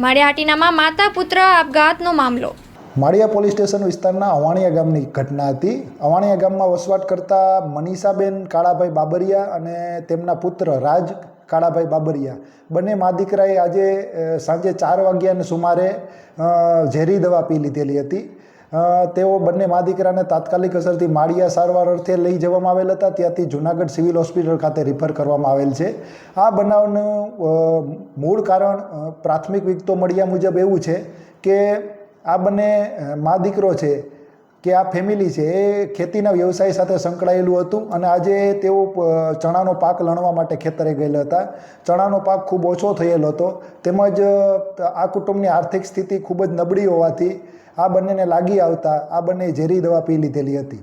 માળિયાહાટીનામાં માતા પુત્ર આપઘાતનો મામલો. માળિયા પોલીસ સ્ટેશન વિસ્તારના અવાણિયા ગામની ઘટના હતી. અવાણિયા ગામમાં વસવાટ કરતા મનીષાબેન કાળાભાઈ બાબરિયા અને તેમના પુત્ર રાજ કાળાભાઈ બાબરિયા બંને મા દીકરાએ આજે સાંજે 4 વાગ્યાના સુમારે ઝેરી દવા પી લીધેલી હતી. તેઓ બંને મા દીકરાને તાત્કાલિક અસરથી માળિયા સારવાર અર્થે લઈ જવામાં આવેલ હતા. ત્યાંથી જૂનાગઢ સિવિલ હોસ્પિટલ ખાતે રિફર કરવામાં આવેલ છે. આ બનાવનું મૂળ કારણ પ્રાથમિક વિગતો મળ્યા મુજબ એવું છે કે આ બંને મા દીકરો છે કે આ ફેમિલી છે એ ખેતીના વ્યવસાય સાથે સંકળાયેલું હતું અને આજે તેઓ ચણાનો પાક લણવા માટે ખેતરે ગયેલા હતા. ચણાનો પાક ખૂબ ઓછો થયેલો હતો તેમજ આ કુટુંબની આર્થિક સ્થિતિ ખૂબ જ નબળી હોવાથી આ બંનેને લાગી આવતા આ બંને ઝેરી દવા પી લીધેલી હતી.